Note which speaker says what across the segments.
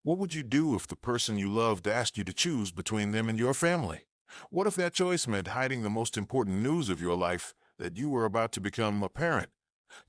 Speaker 1: What would you do if the person you loved asked you to choose between them and your family? What if that choice meant hiding the most important news of your life, that you were about to become a parent?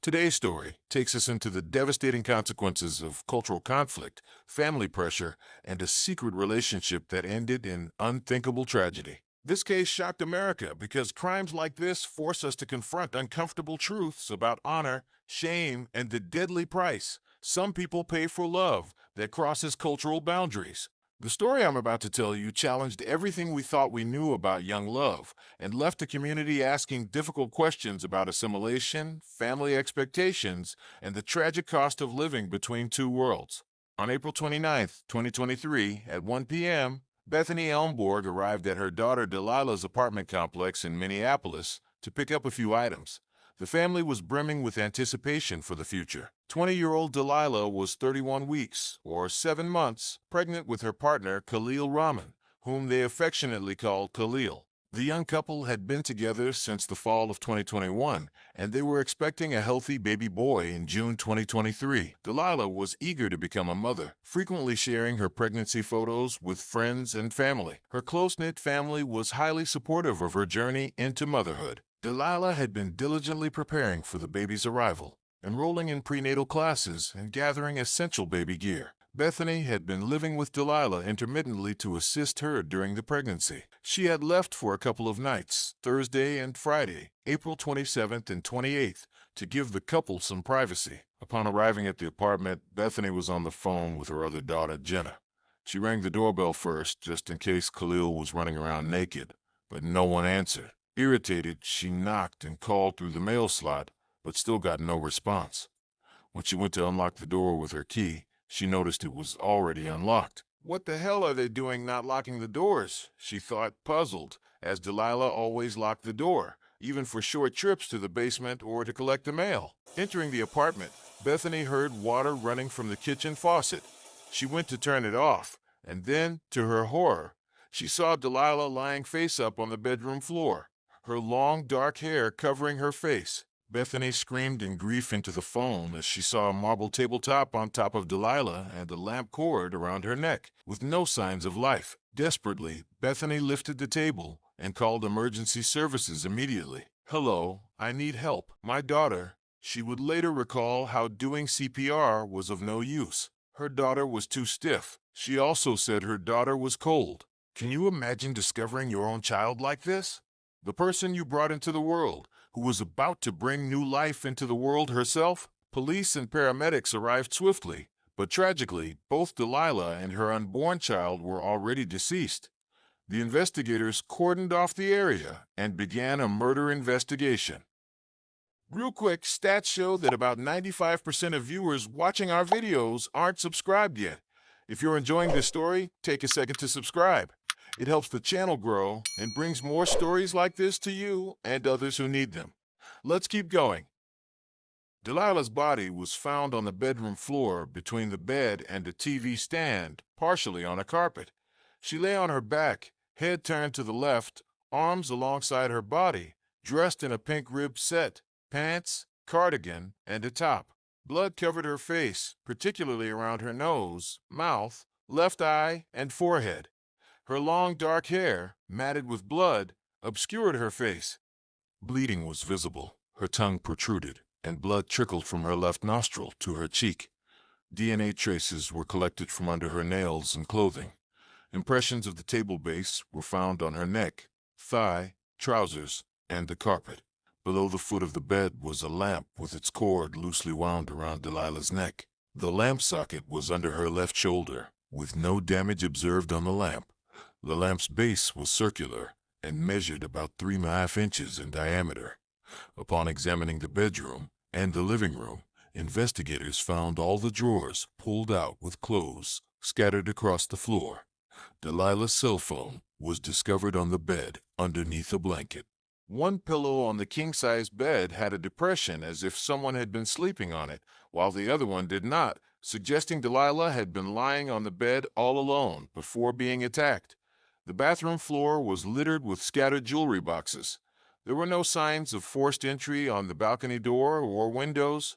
Speaker 1: Today's story takes us into the devastating consequences of cultural conflict, family pressure, and a secret relationship that ended in unthinkable tragedy. This case shocked America because crimes like this force us to confront uncomfortable truths about honor, shame, and the deadly price some people pay for love that crosses cultural boundaries. The story I'm about to tell you challenged everything we thought we knew about young love and left the community asking difficult questions about assimilation, family expectations, and the tragic cost of living between two worlds. On April 29th, 2023, at 1 p.m., Bethany Elmborg arrived at her daughter Delilah's apartment complex in Minneapolis to pick up a few items. The family was brimming with anticipation for the future. 20-year-old Delilah was 31 weeks, or 7 months, pregnant with her partner Khalil Rahman, whom they affectionately called Khalil. The young couple had been together since the fall of 2021, and they were expecting a healthy baby boy in June 2023. Delilah was eager to become a mother, frequently sharing her pregnancy photos with friends and family. Her close-knit family was highly supportive of her journey into motherhood. Delilah had been diligently preparing for the baby's arrival, enrolling in prenatal classes and gathering essential baby gear. Bethany had been living with Delilah intermittently to assist her during the pregnancy. She had left for a couple of nights, Thursday and Friday, April 27th and 28th, to give the couple some privacy. Upon arriving at the apartment, Bethany was on the phone with her other daughter, Jenna. She rang the doorbell first, just in case Khalil was running around naked, but no one answered. Irritated, she knocked and called through the mail slot, but still got no response. When she went to unlock the door with her key, she noticed it was already unlocked. What the hell are they doing not locking the doors? She thought, puzzled, as Delilah always locked the door, even for short trips to the basement or to collect the mail. Entering the apartment, Bethany heard water running from the kitchen faucet. She went to turn it off, and then, to her horror, she saw Delilah lying face up on the bedroom floor, her long dark hair covering her face. Bethany screamed in grief into the phone as she saw a marble tabletop on top of Delilah and a lamp cord around her neck, with no signs of life. Desperately, Bethany lifted the table and called emergency services immediately. "Hello, I need help. My daughter." She would later recall how doing CPR was of no use. Her daughter was too stiff. She also said her daughter was cold. Can you imagine discovering your own child like this? The person you brought into the world, who was about to bring new life into the world herself? Police and paramedics arrived swiftly, but tragically, both Delilah and her unborn child were already deceased. The investigators cordoned off the area and began a murder investigation. Real quick, stats show that about 95% of viewers watching our videos aren't subscribed yet. If you're enjoying this story, take a second to subscribe. It helps the channel grow and brings more stories like this to you and others who need them. Let's keep going. Delilah's body was found on the bedroom floor between the bed and a TV stand, partially on a carpet. She lay on her back, head turned to the left, arms alongside her body, dressed in a pink ribbed set, pants, cardigan, and a top. Blood covered her face, particularly around her nose, mouth, left eye, and forehead. Her long dark hair, matted with blood, obscured her face. Bleeding was visible, her tongue protruded, and blood trickled from her left nostril to her cheek. DNA traces were collected from under her nails and clothing. Impressions of the table base were found on her neck, thigh, trousers, and the carpet. Below the foot of the bed was a lamp with its cord loosely wound around Delilah's neck. The lamp socket was under her left shoulder, with no damage observed on the lamp. The lamp's base was circular and measured about 3.5 inches in diameter. Upon examining the bedroom and the living room, investigators found all the drawers pulled out with clothes scattered across the floor. Delilah's cell phone was discovered on the bed underneath a blanket. One pillow on the king-size bed had a depression as if someone had been sleeping on it, while the other one did not, suggesting Delilah had been lying on the bed all alone before being attacked. The bathroom floor was littered with scattered jewelry boxes. There were no signs of forced entry on the balcony door or windows.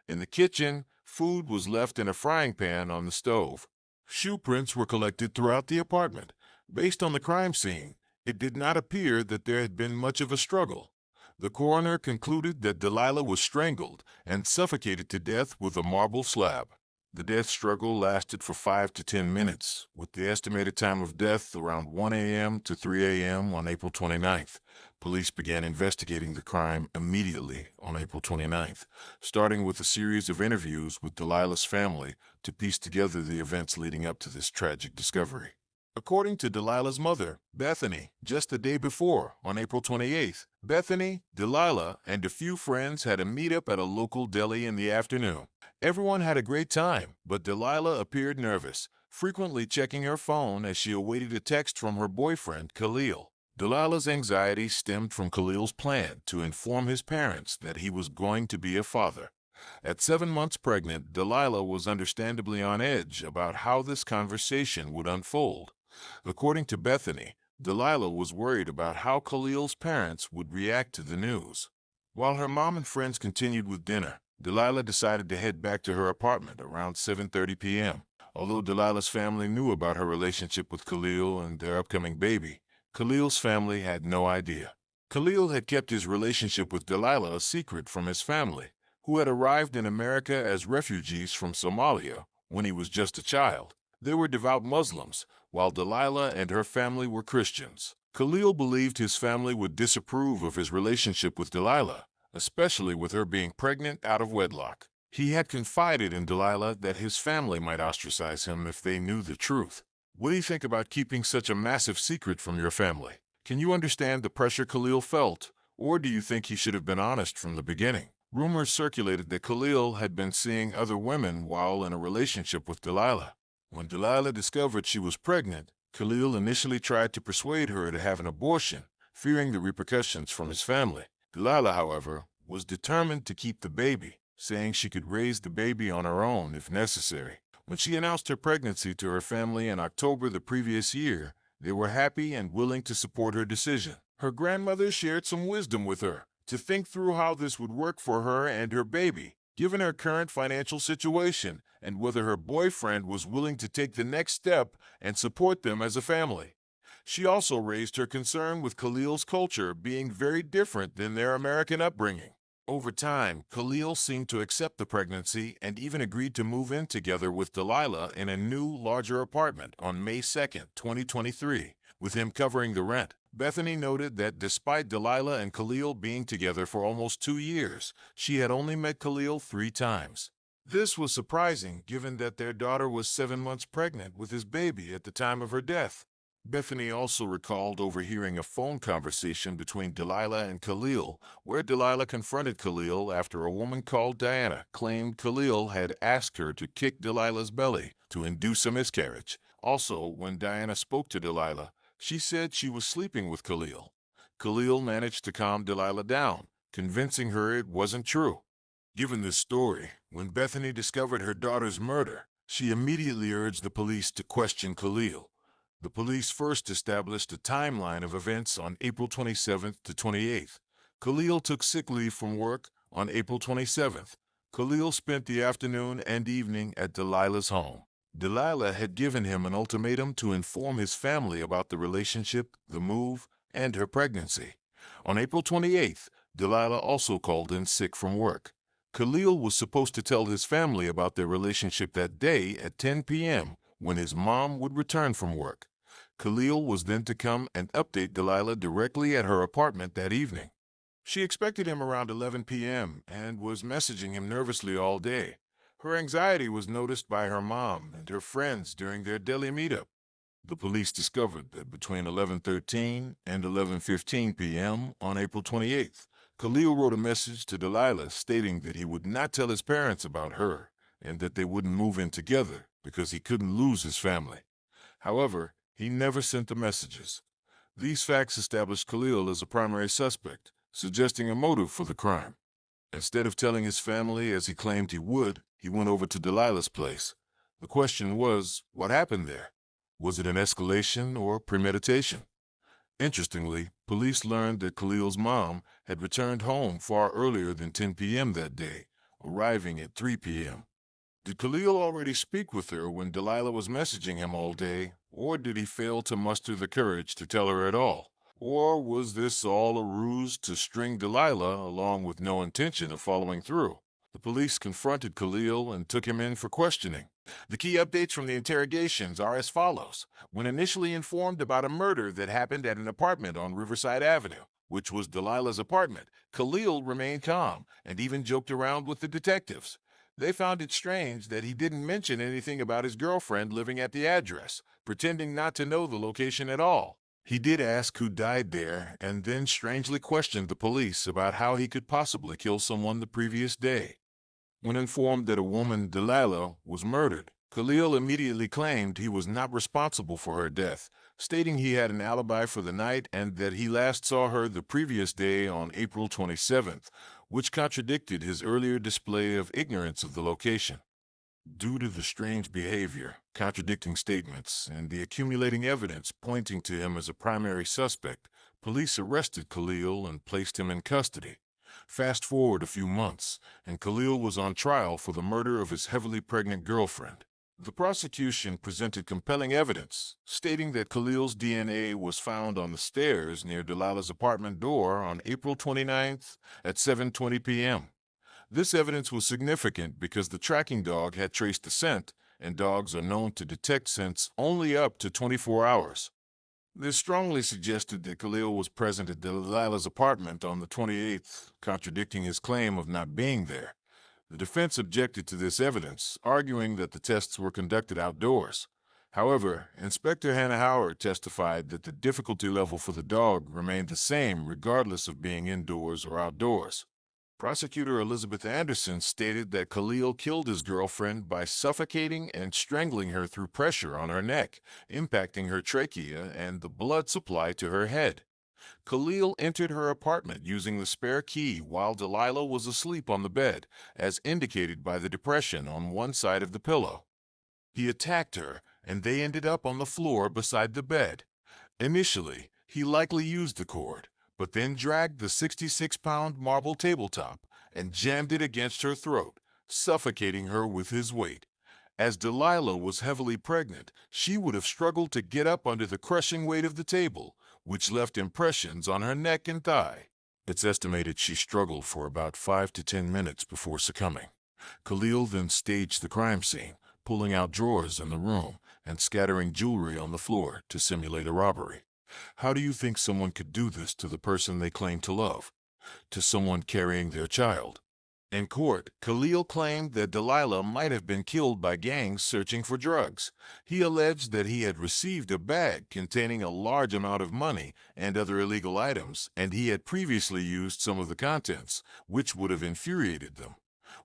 Speaker 1: In the kitchen, food was left in a frying pan on the stove. Shoe prints were collected throughout the apartment. Based on the crime scene, it did not appear that there had been much of a struggle. The coroner concluded that Delilah was strangled and suffocated to death with a marble slab. The death struggle lasted for 5 to 10 minutes, with the estimated time of death around 1 a.m. to 3 a.m. on April 29th. Police began investigating the crime immediately on April 29th, starting with a series of interviews with Delilah's family to piece together the events leading up to this tragic discovery. According to Delilah's mother, Bethany, just the day before, on April 28th, Bethany, Delilah, and a few friends had a meetup at a local deli in the afternoon. Everyone had a great time, but Delilah appeared nervous, frequently checking her phone as she awaited a text from her boyfriend, Khalil. Delilah's anxiety stemmed from Khalil's plan to inform his parents that he was going to be a father. At 7 months pregnant, Delilah was understandably on edge about how this conversation would unfold. According to Bethany, Delilah was worried about how Khalil's parents would react to the news. While her mom and friends continued with dinner, Delilah decided to head back to her apartment around 7:30 p.m. Although Delilah's family knew about her relationship with Khalil and their upcoming baby, Khalil's family had no idea. Khalil had kept his relationship with Delilah a secret from his family, who had arrived in America as refugees from Somalia when he was just a child. They were devout Muslims, while Delilah and her family were Christians. Khalil believed his family would disapprove of his relationship with Delilah, especially with her being pregnant out of wedlock. He had confided in Delilah that his family might ostracize him if they knew the truth. What do you think about keeping such a massive secret from your family? Can you understand the pressure Khalil felt, or do you think he should have been honest from the beginning? Rumors circulated that Khalil had been seeing other women while in a relationship with Delilah. When Delilah discovered she was pregnant, Khalil initially tried to persuade her to have an abortion, fearing the repercussions from his family. Delilah, however, was determined to keep the baby, saying she could raise the baby on her own if necessary. When she announced her pregnancy to her family in October the previous year, they were happy and willing to support her decision. Her grandmother shared some wisdom with her to think through how this would work for her and her baby, given her current financial situation, and whether her boyfriend was willing to take the next step and support them as a family. She also raised her concern with Khalil's culture being very different than their American upbringing. Over time, Khalil seemed to accept the pregnancy and even agreed to move in together with Delilah in a new, larger apartment on May 2nd, 2023, with him covering the rent. Bethany noted that despite Delilah and Khalil being together for almost 2 years, she had only met Khalil 3 times. This was surprising given that their daughter was 7 months pregnant with his baby at the time of her death. Bethany also recalled overhearing a phone conversation between Delilah and Khalil, where Delilah confronted Khalil after a woman called Diana claimed Khalil had asked her to kick Delilah's belly to induce a miscarriage. Also, when Diana spoke to Delilah, she said she was sleeping with Khalil. Khalil managed to calm Delilah down, convincing her it wasn't true. Given this story, when Bethany discovered her daughter's murder, she immediately urged the police to question Khalil. The police first established a timeline of events on April 27th to 28th. Khalil took sick leave from work on April 27th. Khalil spent the afternoon and evening at Delilah's home. Delilah had given him an ultimatum to inform his family about the relationship, the move, and her pregnancy. On April 28th, Delilah also called in sick from work. Khalil was supposed to tell his family about their relationship that day at 10 p.m. when his mom would return from work. Khalil was then to come and update Delilah directly at her apartment that evening. She expected him around 11 p.m. and was messaging him nervously all day. Her anxiety was noticed by her mom and her friends during their deli meetup. The police discovered that between 11:13 and 11:15 p.m. on April 28th, Khalil wrote a message to Delilah stating that he would not tell his parents about her and that they wouldn't move in together because he couldn't lose his family. However, he never sent the messages. These facts established Khalil as a primary suspect, suggesting a motive for the crime. Instead of telling his family as he claimed he would, he went over to Delilah's place. The question was, what happened there? Was it an escalation or premeditation? Interestingly, police learned that Khalil's mom had returned home far earlier than 10 p.m. that day, arriving at 3 p.m. Did Khalil already speak with her when Delilah was messaging him all day, or did he fail to muster the courage to tell her at all? Or was this all a ruse to string Delilah along with no intention of following through? The police confronted Khalil and took him in for questioning. The key updates from the interrogations are as follows. When initially informed about a murder that happened at an apartment on Riverside Avenue, which was Delilah's apartment, Khalil remained calm and even joked around with the detectives. They found it strange that he didn't mention anything about his girlfriend living at the address, pretending not to know the location at all. He did ask who died there and then strangely questioned the police about how he could possibly kill someone the previous day. When informed that a woman, Delilah, was murdered, Khalil immediately claimed he was not responsible for her death, stating he had an alibi for the night and that he last saw her the previous day on April 27th, which contradicted his earlier display of ignorance of the location. Due to the strange behavior, contradicting statements, and the accumulating evidence pointing to him as a primary suspect, police arrested Khalil and placed him in custody. Fast forward a few months, and Khalil was on trial for the murder of his heavily pregnant girlfriend. The prosecution presented compelling evidence, stating that Khalil's DNA was found on the stairs near Delilah's apartment door on April 29th at 7:20 p.m. This evidence was significant because the tracking dog had traced the scent, and dogs are known to detect scents only up to 24 hours. This strongly suggested that Khalil was present at Delilah's apartment on the 28th, contradicting his claim of not being there. The defense objected to this evidence, arguing that the tests were conducted outdoors. However, Inspector Hannah Howard testified that the difficulty level for the dog remained the same regardless of being indoors or outdoors. Prosecutor Elizabeth Anderson stated that Khalil killed his girlfriend by suffocating and strangling her through pressure on her neck, impacting her trachea and the blood supply to her head. Khalil entered her apartment using the spare key while Delilah was asleep on the bed, as indicated by the depression on one side of the pillow. He attacked her, and they ended up on the floor beside the bed. Initially, he likely used the cord, but then dragged the 66-pound marble tabletop and jammed it against her throat, suffocating her with his weight. As Delilah was heavily pregnant, she would have struggled to get up under the crushing weight of the table, which left impressions on her neck and thigh. It's estimated she struggled for about 5 to 10 minutes before succumbing. Khalil then staged the crime scene, pulling out drawers in the room and scattering jewelry on the floor to simulate a robbery. How do you think someone could do this to the person they claim to love? To someone carrying their child? In court, Khalil claimed that Delilah might have been killed by gangs searching for drugs. He alleged that he had received a bag containing a large amount of money and other illegal items, and he had previously used some of the contents, which would have infuriated them.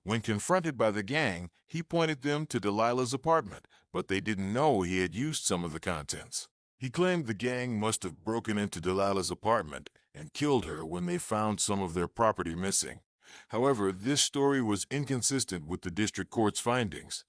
Speaker 1: When confronted by the gang, he pointed them to Delilah's apartment, but they didn't know he had used some of the contents. He claimed the gang must have broken into Delilah's apartment and killed her when they found some of their property missing. However, this story was inconsistent with the district court's findings.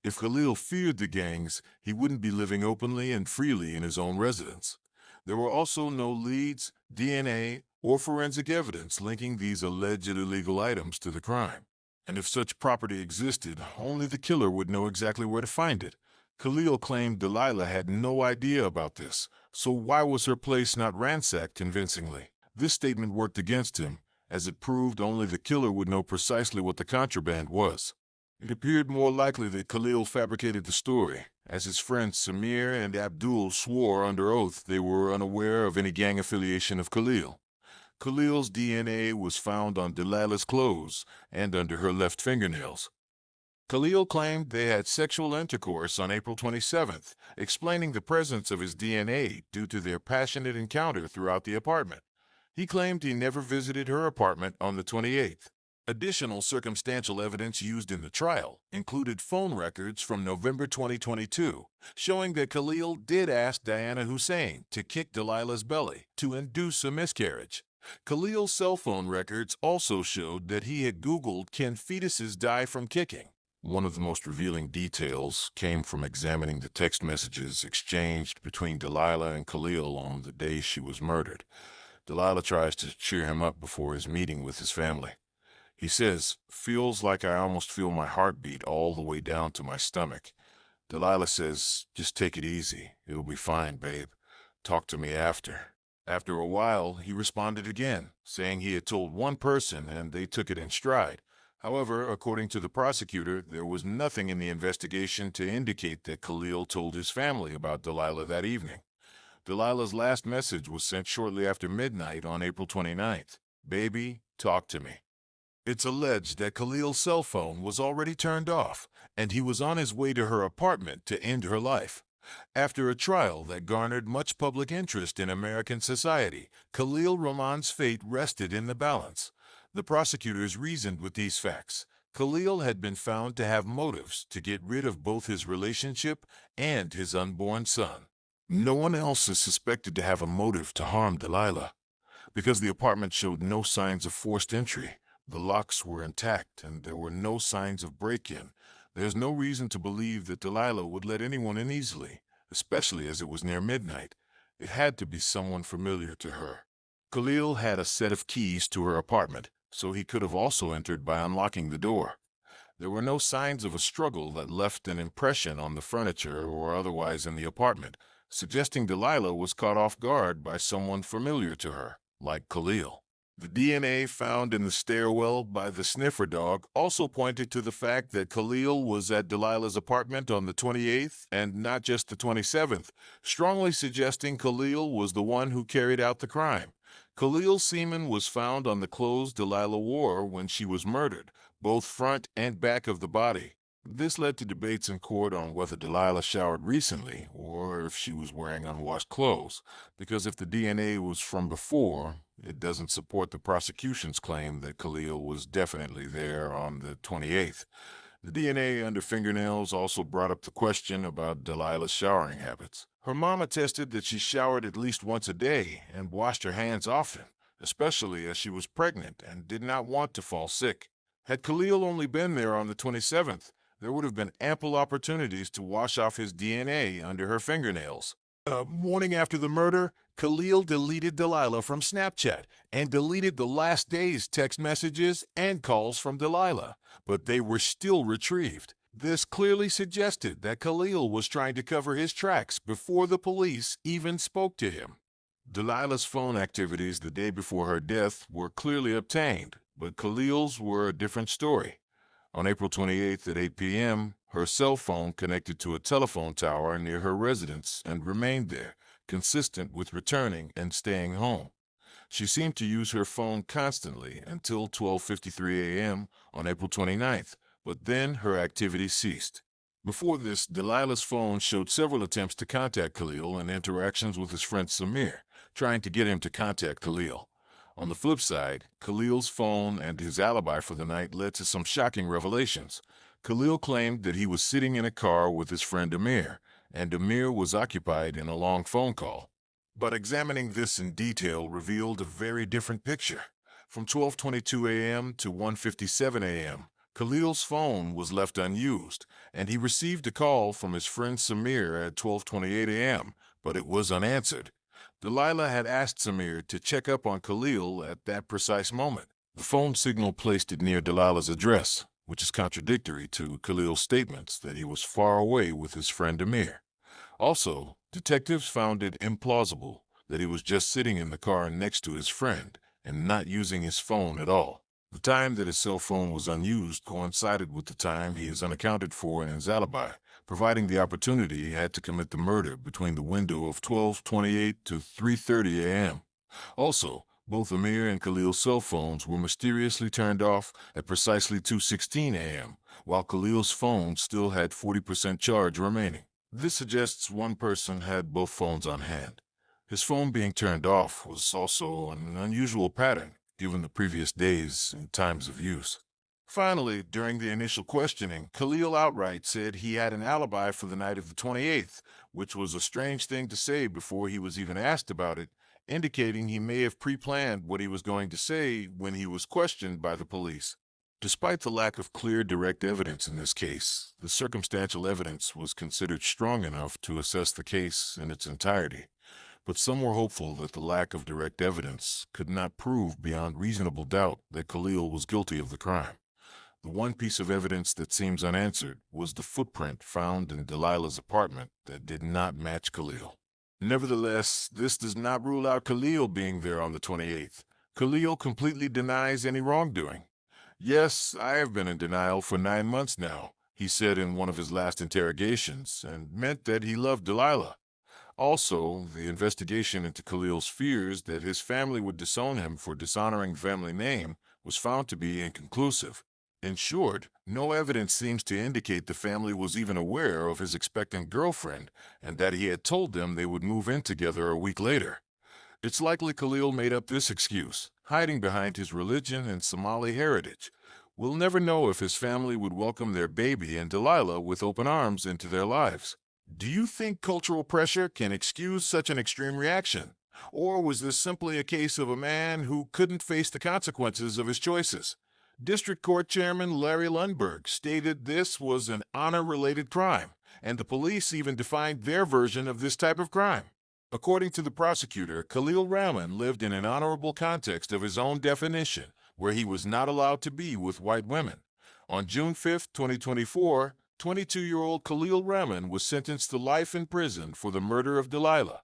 Speaker 1: If Khalil feared the gangs, he wouldn't be living openly and freely in his own residence. There were also no leads, DNA, or forensic evidence linking these alleged illegal items to the crime. And if such property existed, only the killer would know exactly where to find it. Khalil claimed Delilah had no idea about this, so why was her place not ransacked convincingly? This statement worked against him, as it proved only the killer would know precisely what the contraband was. It appeared more likely that Khalil fabricated the story, as his friends Samir and Abdul swore under oath they were unaware of any gang affiliation of Khalil. Khalil's DNA was found on Delilah's clothes and under her left fingernails. Khalil claimed they had sexual intercourse on April 27th, explaining the presence of his DNA due to their passionate encounter throughout the apartment. He claimed he never visited her apartment on the 28th. Additional circumstantial evidence used in the trial included phone records from November 2022, showing that Khalil did ask Diana Hussein to kick Delilah's belly to induce a miscarriage. Khalil's cell phone records also showed that he had Googled "Can fetuses die from kicking?" One of the most revealing details came from examining the text messages exchanged between Delilah and Khalil on the day she was murdered. Delilah tries to cheer him up before his meeting with his family. He says, "Feels like I almost feel my heartbeat all the way down to my stomach." Delilah says, "Just take it easy. It'll be fine, babe. Talk to me after." After a while, he responded again, saying he had told one person and they took it in stride. However, according to the prosecutor, there was nothing in the investigation to indicate that Khalil told his family about Delilah that evening. Delilah's last message was sent shortly after midnight on April 29th. "Baby, talk to me." It's alleged that Khalil's cell phone was already turned off, and he was on his way to her apartment to end her life. After a trial that garnered much public interest in American society, Khalil Rahman's fate rested in the balance. The prosecutors reasoned with these facts. Khalil had been found to have motives to get rid of both his relationship and his unborn son. No one else is suspected to have a motive to harm Delilah, because the apartment showed no signs of forced entry. The locks were intact, and there were no signs of break-in. There's no reason to believe that Delilah would let anyone in easily, especially as it was near midnight. It had to be someone familiar to her. Khalil had a set of keys to her apartment, so he could have also entered by unlocking the door. There were no signs of a struggle that left an impression on the furniture or otherwise in the apartment, suggesting Delilah was caught off guard by someone familiar to her, like Khalil. The DNA found in the stairwell by the sniffer dog also pointed to the fact that Khalil was at Delilah's apartment on the 28th and not just the 27th, strongly suggesting Khalil was the one who carried out the crime. Khalil's semen was found on the clothes Delilah wore when she was murdered, both front and back of the body. This led to debates in court on whether Delilah showered recently or if she was wearing unwashed clothes, because if the DNA was from before, it doesn't support the prosecution's claim that Khalil was definitely there on the 28th. The DNA under fingernails also brought up the question about Delilah's showering habits. Her mom attested that she showered at least once a day and washed her hands often, especially as she was pregnant and did not want to fall sick. Had Khalil only been there on the 27th, there would have been ample opportunities to wash off his DNA under her fingernails. Morning after the murder, Khalil deleted Delilah from Snapchat and deleted the last day's text messages and calls from Delilah, but they were still retrieved. This clearly suggested that Khalil was trying to cover his tracks before the police even spoke to him. Delilah's phone activities the day before her death were clearly obtained, but Khalil's were a different story. On April 28th at 8 p.m., her cell phone connected to a telephone tower near her residence and remained there, consistent with returning and staying home. She seemed to use her phone constantly until 12:53 a.m. on April 29th, but then her activity ceased. Before this, Delilah's phone showed several attempts to contact Khalil and interactions with his friend Samir, trying to get him to contact Khalil. On the flip side, Khalil's phone and his alibi for the night led to some shocking revelations. Khalil claimed that he was sitting in a car with his friend Amir, and Amir was occupied in a long phone call. But examining this in detail revealed a very different picture. From 12:22 a.m. to 1:57 a.m., Khalil's phone was left unused, and he received a call from his friend Samir at 12:28 a.m., but it was unanswered. Delilah had asked Samir to check up on Khalil at that precise moment. The phone signal placed it near Delilah's address, which is contradictory to Khalil's statements that he was far away with his friend Amir. Also, detectives found it implausible that he was just sitting in the car next to his friend and not using his phone at all. The time that his cell phone was unused coincided with the time he is unaccounted for in his alibi, providing the opportunity he had to commit the murder between the window of 12:28 to 3:30 a.m. Also, both Amir and Khalil's cell phones were mysteriously turned off at precisely 2:16 a.m., while Khalil's phone still had 40% charge remaining. This suggests one person had both phones on hand. His phone being turned off was also an unusual pattern, given the previous days and times of use. Finally, during the initial questioning, Khalil outright said he had an alibi for the night of the 28th, which was a strange thing to say before he was even asked about it, indicating he may have pre-planned what he was going to say when he was questioned by the police. Despite the lack of clear, direct evidence in this case, the circumstantial evidence was considered strong enough to assess the case in its entirety. But some were hopeful that the lack of direct evidence could not prove beyond reasonable doubt that Khalil was guilty of the crime. The one piece of evidence that seems unanswered was the footprint found in Delilah's apartment that did not match Khalil. Nevertheless, this does not rule out Khalil being there on the 28th. Khalil completely denies any wrongdoing. "Yes, I have been in denial for 9 months now," he said in one of his last interrogations, and meant that he loved Delilah. Also, the investigation into Khalil's fears that his family would disown him for dishonoring the family name was found to be inconclusive. In short, no evidence seems to indicate the family was even aware of his expectant girlfriend and that he had told them they would move in together a week later. It's likely Khalil made up this excuse, hiding behind his religion and Somali heritage. We'll never know if his family would welcome their baby and Delilah with open arms into their lives. Do you think cultural pressure can excuse such an extreme reaction? Or was this simply a case of a man who couldn't face the consequences of his choices? District Court Chairman Larry Lundberg stated this was an honor-related crime, and the police even defined their version of this type of crime. According to the prosecutor, Khalil Rahman lived in an honorable context of his own definition, where he was not allowed to be with white women. On June 5, 2024, 22-year-old Khalil Rahman was sentenced to life in prison for the murder of Delilah.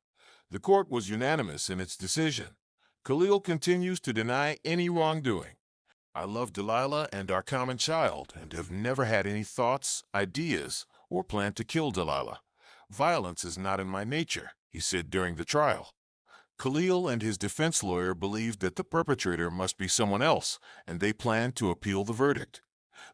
Speaker 1: The court was unanimous in its decision. Khalil continues to deny any wrongdoing. "I love Delilah and our common child and have never had any thoughts, ideas, or plan to kill Delilah. Violence is not in my nature," he said during the trial. Khalil and his defense lawyer believed that the perpetrator must be someone else, and they planned to appeal the verdict.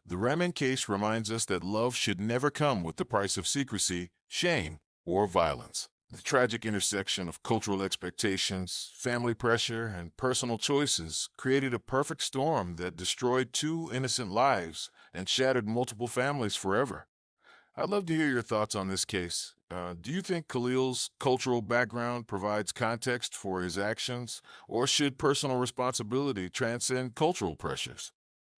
Speaker 1: The Rahman case reminds us that love should never come with the price of secrecy, shame, or violence. The tragic intersection of cultural expectations, family pressure, and personal choices created a perfect storm that destroyed two innocent lives and shattered multiple families forever. I'd love to hear your thoughts on this case. Do you think Khalil's cultural background provides context for his actions, or should personal responsibility transcend cultural pressures?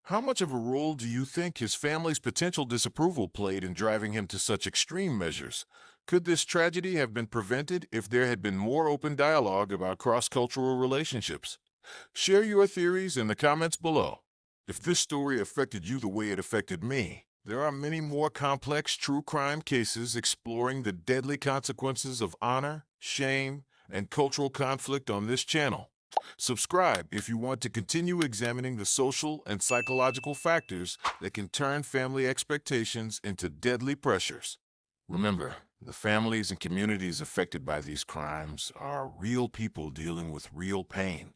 Speaker 1: How much of a role do you think his family's potential disapproval played in driving him to such extreme measures? Could this tragedy have been prevented if there had been more open dialogue about cross-cultural relationships? Share your theories in the comments below. If this story affected you the way it affected me, there are many more complex true crime cases exploring the deadly consequences of honor, shame, and cultural conflict on this channel. Subscribe if you want to continue examining the social and psychological factors that can turn family expectations into deadly pressures. Remember, the families and communities affected by these crimes are real people dealing with real pain.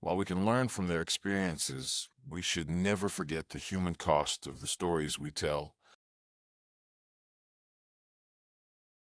Speaker 1: While we can learn from their experiences, we should never forget the human cost of the stories we tell